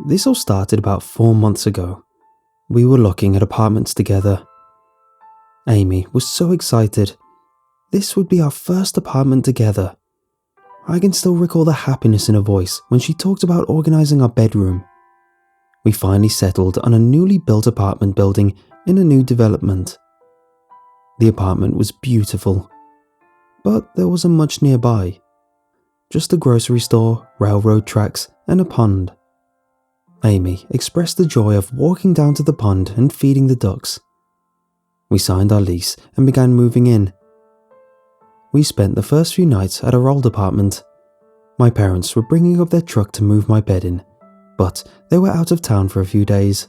This all started about 4 months ago. We were looking at apartments together. Amy was so excited. This would be our first apartment together. I can still recall the happiness in her voice when she talked about organising our bedroom. We finally settled on a newly built apartment building in a new development. The apartment was beautiful, but there wasn't much nearby. Just a grocery store, railroad tracks, and a pond. Amy expressed the joy of walking down to the pond and feeding the ducks. We signed our lease and began moving in. We spent the first few nights at our old apartment. My parents were bringing up their truck to move my bed in, but they were out of town for a few days.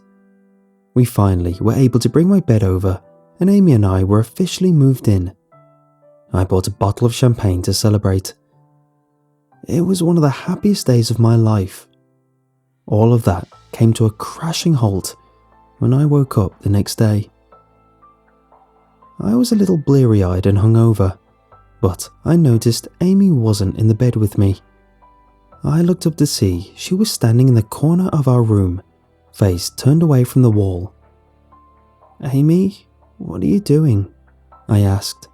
We finally were able to bring my bed over, and Amy and I were officially moved in. I bought a bottle of champagne to celebrate. It was one of the happiest days of my life. All of that came to a crashing halt when I woke up the next day. I was a little bleary-eyed and hungover, but I noticed Amy wasn't in the bed with me. I looked up to see she was standing in the corner of our room, face turned away from the wall. "Amy, what are you doing?" I asked.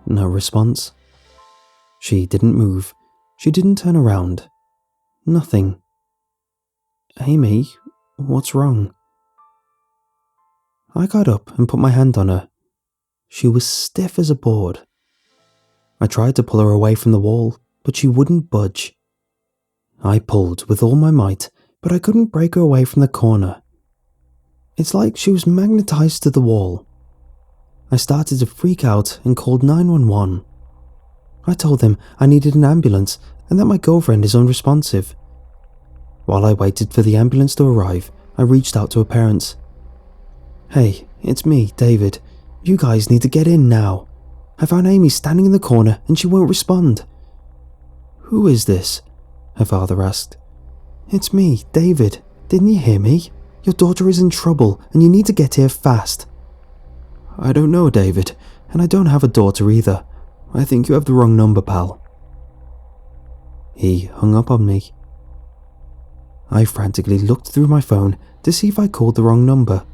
No response. She didn't move. She didn't turn around. Nothing. "Amy, what's wrong?" I got up and put my hand on her. She was stiff as a board. I tried to pull her away from the wall, but she wouldn't budge. I pulled with all my might, but I couldn't break her away from the corner. It's like she was magnetized to the wall. I started to freak out and called 911. I told them I needed an ambulance and that my girlfriend is unresponsive. While I waited for the ambulance to arrive, I reached out to her parents. "Hey, it's me, David. You guys need to get in now. I found Amy standing in the corner and she won't respond." "Who is this?" her father asked. "It's me, David. Didn't you hear me? Your daughter is in trouble and you need to get here fast." "I don't know, David, and I don't have a daughter either. I think you have the wrong number, pal." He hung up on me. I frantically looked through my phone to see if I called the wrong number.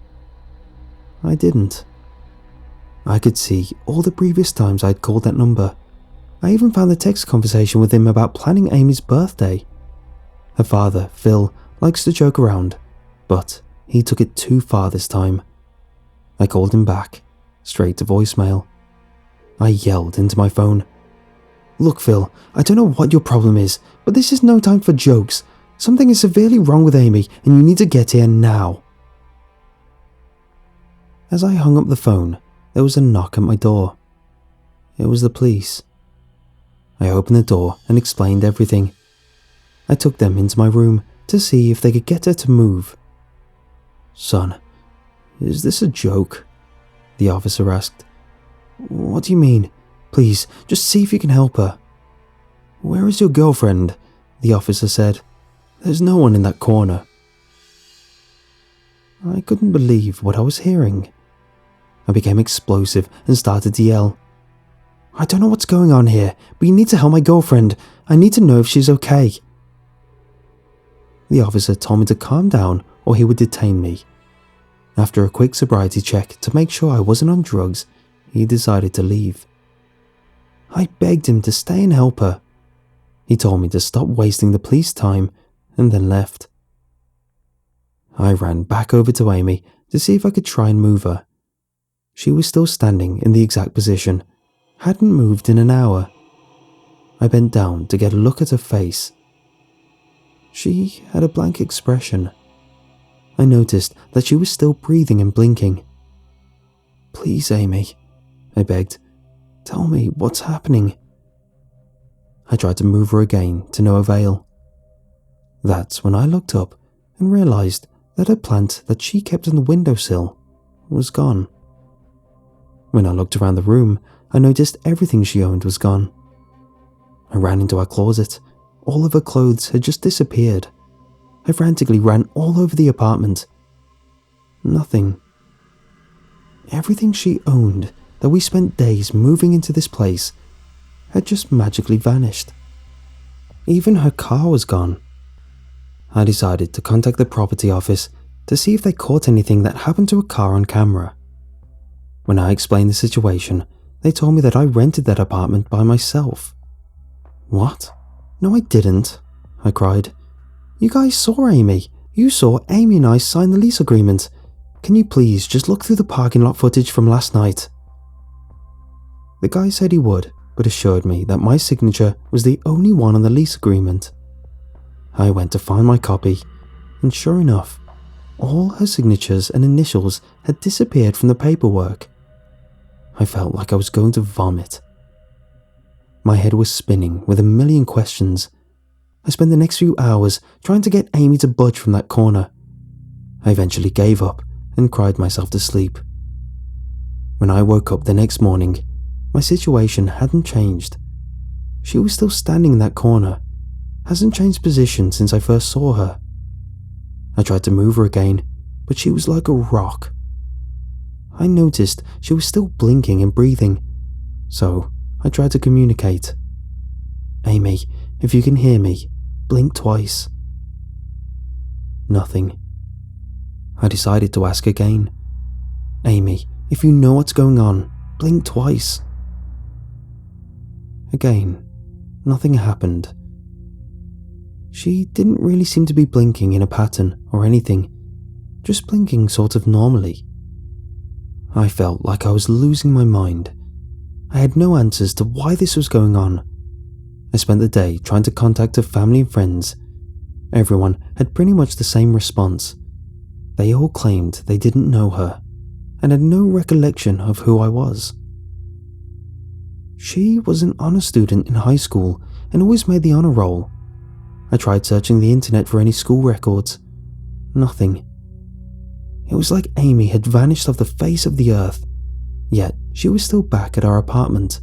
I didn't. I could see all the previous times I'd called that number. I even found the text conversation with him about planning Amy's birthday. Her father, Phil, likes to joke around, but he took it too far this time. I called him back, straight to voicemail. I yelled into my phone. "Look, Phil, I don't know what your problem is, but this is no time for jokes. Something is severely wrong with Amy and you need to get here now." As I hung up the phone, there was a knock at my door. It was the police. I opened the door and explained everything. I took them into my room to see if they could get her to move. "Son, is this a joke?" the officer asked. "What do you mean? Please, just see if you can help her." "Where is your girlfriend?" the officer said. "There's no one in that corner." I couldn't believe what I was hearing. I became explosive and started to yell. "I don't know what's going on here, but you need to help my girlfriend. I need to know if she's okay." The officer told me to calm down or he would detain me. After a quick sobriety check to make sure I wasn't on drugs, he decided to leave. I begged him to stay and help her. He told me to stop wasting the police time and then left. I ran back over to Amy to see if I could try and move her. She was still standing in the exact position, hadn't moved in an hour. I bent down to get a look at her face. She had a blank expression. I noticed that she was still breathing and blinking. "Please, Amy," I begged. "Tell me what's happening." I tried to move her again to no avail. That's when I looked up and realized that a plant that she kept on the windowsill was gone. When I looked around the room, I noticed everything she owned was gone. I ran into our closet. All of her clothes had just disappeared. I frantically ran all over the apartment. Nothing. Everything she owned that we spent days moving into this place had just magically vanished. Even her car was gone. I decided to contact the property office to see if they caught anything that happened to a car on camera. When I explained the situation, they told me that I rented that apartment by myself. What? No, I didn't, I cried. You guys saw Amy. You saw Amy and I sign the lease agreement. Can you please just look through the parking lot footage from last night? The guy said he would, but assured me that my signature was the only one on the lease agreement. I went to find my copy, and sure enough, all her signatures and initials had disappeared from the paperwork. I felt like I was going to vomit. My head was spinning with a million questions. I spent the next few hours trying to get Amy to budge from that corner. I eventually gave up and cried myself to sleep. When I woke up the next morning, my situation hadn't changed. She was still standing in that corner, hasn't changed position since I first saw her. I tried to move her again, but she was like a rock. I noticed she was still blinking and breathing, so I tried to communicate. Amy, if you can hear me, blink twice. Nothing. I decided to ask again. Amy, if you know what's going on, blink twice. Again, nothing happened. She didn't really seem to be blinking in a pattern or anything, just blinking sort of normally. I felt like I was losing my mind. I had no answers to why this was going on. I spent the day trying to contact her family and friends. Everyone had pretty much the same response. They all claimed they didn't know her and had no recollection of who I was. She was an honor student in high school and always made the honor roll. I tried searching the internet for any school records. Nothing. It was like Amy had vanished off the face of the earth, yet she was still back at our apartment.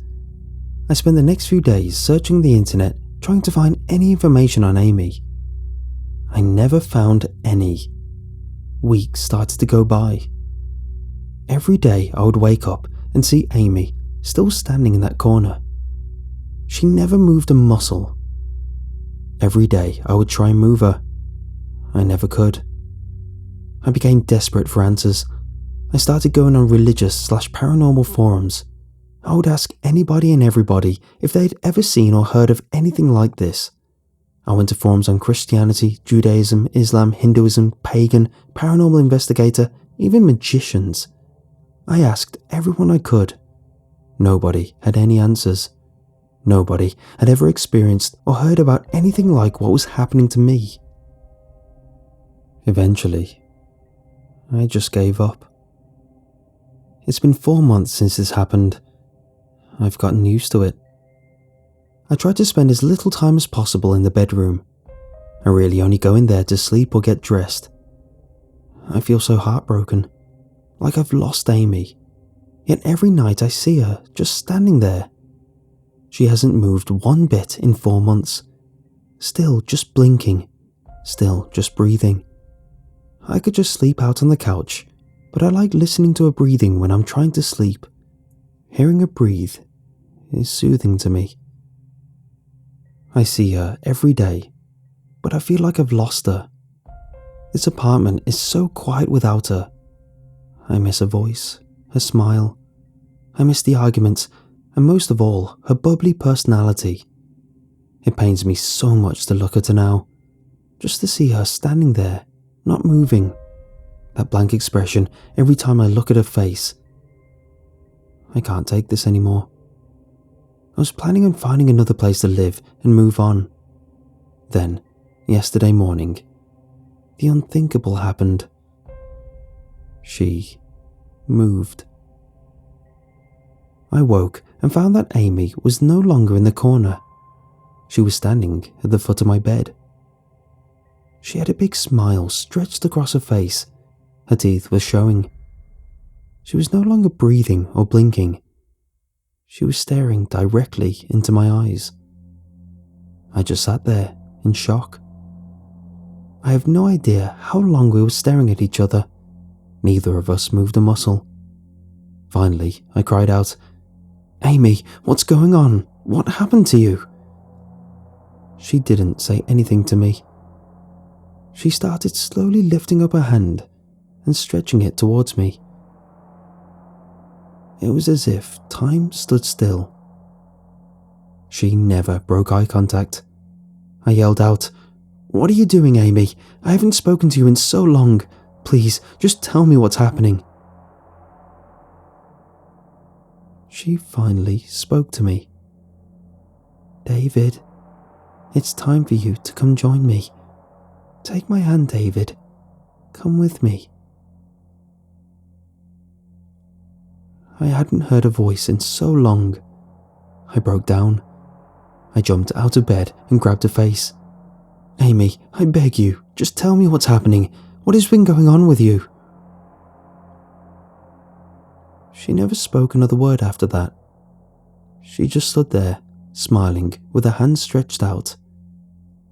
I spent the next few days searching the internet trying to find any information on Amy. I never found any. Weeks started to go by. Every day I would wake up and see Amy still standing in that corner. She never moved a muscle. Every day I would try and move her. I never could. I became desperate for answers. I started going on religious/paranormal forums. I would ask anybody and everybody if they'd ever seen or heard of anything like this. I went to forums on Christianity, Judaism, Islam, Hinduism, pagan, paranormal investigator, even magicians. I asked everyone I could. Nobody had any answers. Nobody had ever experienced or heard about anything like what was happening to me. Eventually, I just gave up. It's been 4 months since this happened. I've gotten used to it. I try to spend as little time as possible in the bedroom. I really only go in there to sleep or get dressed. I feel so heartbroken, like I've lost Amy. Yet every night I see her just standing there. She hasn't moved one bit in 4 months. Still just blinking. Still just breathing. I could just sleep out on the couch, but I like listening to her breathing when I'm trying to sleep. Hearing her breathe is soothing to me. I see her every day, but I feel like I've lost her. This apartment is so quiet without her. I miss her voice, her smile. I miss the arguments, and most of all, her bubbly personality. It pains me so much to look at her now, just to see her standing there, not moving. That blank expression every time I look at her face. I can't take this anymore. I was planning on finding another place to live and move on. Then, yesterday morning, the unthinkable happened. She moved. I woke and found that Amy was no longer in the corner. She was standing at the foot of my bed. She had a big smile stretched across her face. Her teeth were showing. She was no longer breathing or blinking. She was staring directly into my eyes. I just sat there in shock. I have no idea how long we were staring at each other. Neither of us moved a muscle. Finally, I cried out, "Amy, what's going on? What happened to you?" She didn't say anything to me. She started slowly lifting up her hand and stretching it towards me. It was as if time stood still. She never broke eye contact. I yelled out, "What are you doing, Amy? I haven't spoken to you in so long. Please, just tell me what's happening." She finally spoke to me. "David, it's time for you to come join me. Take my hand, David. Come with me." I hadn't heard a voice in so long. I broke down. I jumped out of bed and grabbed her face. "Amy, I beg you, just tell me what's happening. What has been going on with you?" She never spoke another word after that. She just stood there, smiling with her hands stretched out.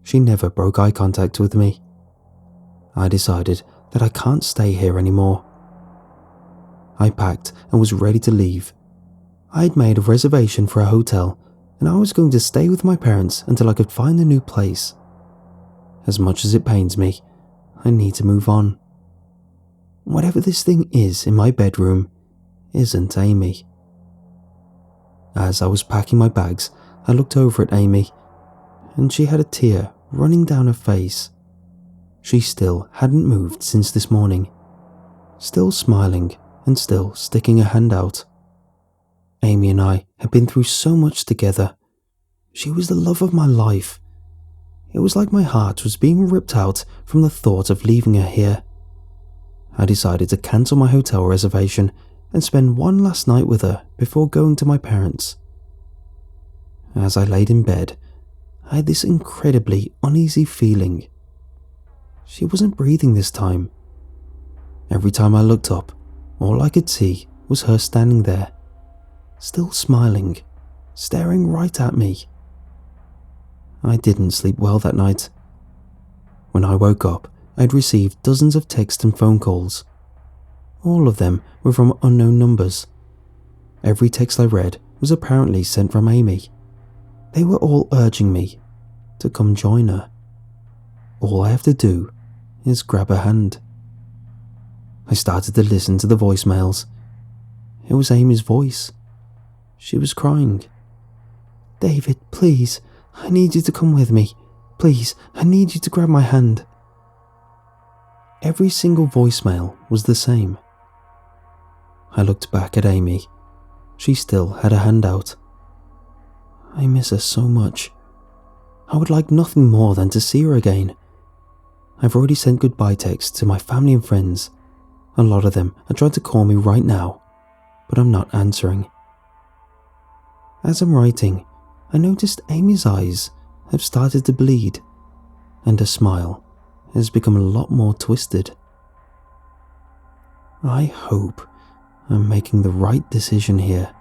She never broke eye contact with me. I decided that I can't stay here anymore. I packed and was ready to leave. I had made a reservation for a hotel, and I was going to stay with my parents until I could find a new place. As much as it pains me, I need to move on. Whatever this thing is in my bedroom isn't Amy. As I was packing my bags, I looked over at Amy, and she had a tear running down her face. She still hadn't moved since this morning, still smiling and still sticking her hand out. Amy and I had been through so much together. She was the love of my life. It was like my heart was being ripped out from the thought of leaving her here. I decided to cancel my hotel reservation and spend one last night with her before going to my parents. As I laid in bed, I had this incredibly uneasy feeling. She wasn't breathing this time. Every time I looked up, all I could see was her standing there, still smiling, staring right at me. I didn't sleep well that night. When I woke up, I'd received dozens of texts and phone calls. All of them were from unknown numbers. Every text I read was apparently sent from Amy. They were all urging me to come join her. All I have to do is grab her hand. I started to listen to the voicemails. It was Amy's voice. She was crying. "David, please, I need you to come with me. Please, I need you to grab my hand." Every single voicemail was the same. I looked back at Amy. She still had her hand out. I miss her so much. I would like nothing more than to see her again. I've already sent goodbye texts to my family and friends. A lot of them are trying to call me right now, but I'm not answering. As I'm writing, I noticed Amy's eyes have started to bleed, and her smile has become a lot more twisted. I hope I'm making the right decision here.